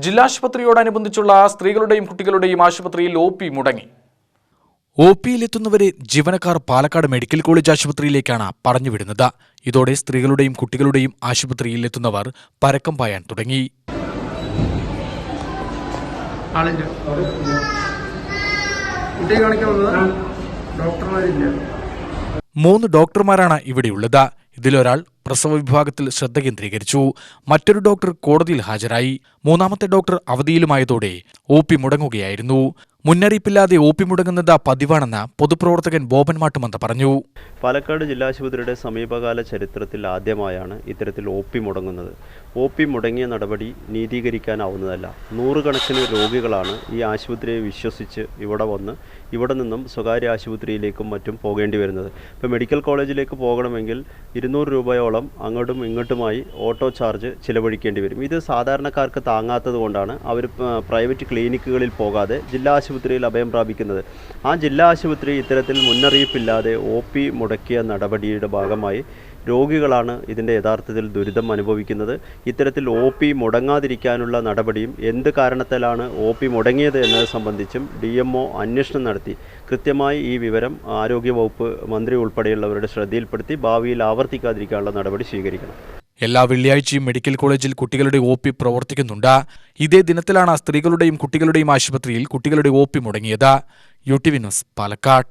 ജില്ലാശുപത്രിയോടനുബന്ധിച്ചുള്ള സ്ത്രീകളുടെയും കുട്ടികളുടെയും ആശുപത്രിയിൽ ഒ.പി. മുടങ്ങി. ഒ.പിയിലെത്തുന്നവരെ ജീവനക്കാർ പാലക്കാട് മെഡിക്കൽ കോളേജ് ആശുപത്രിയിലേക്കാണ് പറഞ്ഞുവിടുന്നത്. ഇതോടെ സ്ത്രീകളുടെയും കുട്ടികളുടെയും ആശുപത്രിയിൽ എത്തുന്നവർ പരക്കം പായാൻ തുടങ്ങി. മൂന്ന് ഡോക്ടർമാരാണ് ഇവിടെയുള്ളത്. ഇതിലൊരാൾ പ്രസവ വിഭാഗത്തിൽ ശ്രദ്ധ കേന്ദ്രീകരിച്ചു. മറ്റൊരു ഡോക്ടർ കോടതിയിൽ ഹാജരായി. മൂന്നാമത്തെ ഡോക്ടർ അവധിയിലുമായതോടെ ഒ.പി. മുടങ്ങുകയായിരുന്നു. മുന്നറിയിപ്പില്ലാതെ ഒ.പി. മുടങ്ങുന്നത് പതിവാണെന്ന് പൊതുപ്രവർത്തകൻ ബോബൻ മാട്ടുമന്ത പറഞ്ഞു. പാലക്കാട് ജില്ലാശുപത്രിയുടെ സമീപകാല ചരിത്രത്തിൽ ആദ്യമായാണ് ഇത്തരത്തിൽ ഒ.പി. മുടങ്ങുന്നത്. ഒ.പി. മുടങ്ങിയ നടപടി നീതീകരിക്കാനാവുന്നതല്ല. നൂറുകണക്കിന് രോഗികളാണ് ഈ ആശുപത്രിയെ വിശ്വസിച്ച് ഇവിടെ നിന്നും സ്വകാര്യ ആശുപത്രിയിലേക്കും മറ്റും പോകേണ്ടി വരുന്നത്. ഇപ്പോൾ മെഡിക്കൽ കോളേജിലേക്ക് പോകണമെങ്കിൽ 200 രൂപയോളം അങ്ങോട്ടും ഇങ്ങോട്ടുമായി ഓട്ടോ ചാർജ് ചിലവഴിക്കേണ്ടി വരും. ഇത് സാധാരണക്കാർക്ക് താങ്ങാത്തത് കൊണ്ടാണ് അവർ പ്രൈവറ്റ് ക്ലിനിക്കുകളിൽ പോകാതെ ജില്ലാ ആശുപത്രിയിൽ അഭയം പ്രാപിക്കുന്നത്. ആ ജില്ലാ ആശുപത്രി ഇത്തരത്തിൽ മുന്നറിയിപ്പില്ലാതെ ഒ.പി. മുടക്കിയ നടപടിയുടെ ഭാഗമായി രോഗികളാണ് ഇതിൻ്റെ യഥാർത്ഥത്തിൽ ദുരിതം അനുഭവിക്കുന്നത്. ഇത്തരത്തിൽ ഒ.പി. മുടങ്ങാതിരിക്കാനുള്ള നടപടിയും എന്ത് കാരണത്താലാണ് ഒ.പി. മുടങ്ങിയത് എന്നത് സംബന്ധിച്ചും DMO അന്വേഷണം നടത്തി കൃത്യമായി ഈ വിവരം ആരോഗ്യവകുപ്പ് മന്ത്രി ഉൾപ്പെടെയുള്ളവരുടെ ശ്രദ്ധയിൽപ്പെടുത്തി ഭാവിയിൽ ആവർത്തിക്കാതിരിക്കാനുള്ള നടപടി സ്വീകരിക്കണം. എല്ലാ വെള്ളിയാഴ്ചയും മെഡിക്കൽ കോളേജിൽ കുട്ടികളുടെ ഒ.പി. പ്രവർത്തിക്കുന്നുണ്ട്. ഇതേ ദിനത്തിലാണ് സ്ത്രീകളുടെയും കുട്ടികളുടെയും ആശുപത്രിയിൽ കുട്ടികളുടെ ഒ.പി. മുടങ്ങിയത്. UTV news, Palakkad.